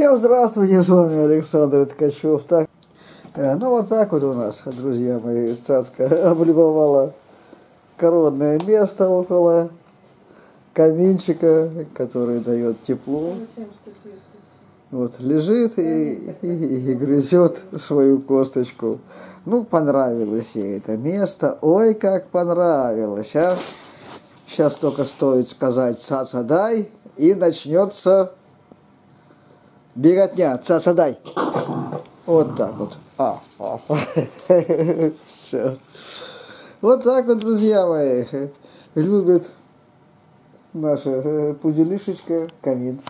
Всем здравствуйте, с вами Александр Ткачев. Ну вот так вот у нас, друзья мои, цацка облюбовала коронное место около каминчика, который дает тепло. Вот лежит и грызет свою косточку. Ну, понравилось ей это место. Ой, как понравилось, а! Сейчас только стоит сказать «цаца дай», и начнется беготня. «Цаца дай». Вот так вот. Все. Вот так вот, друзья мои, любит наша пуделишечка камин.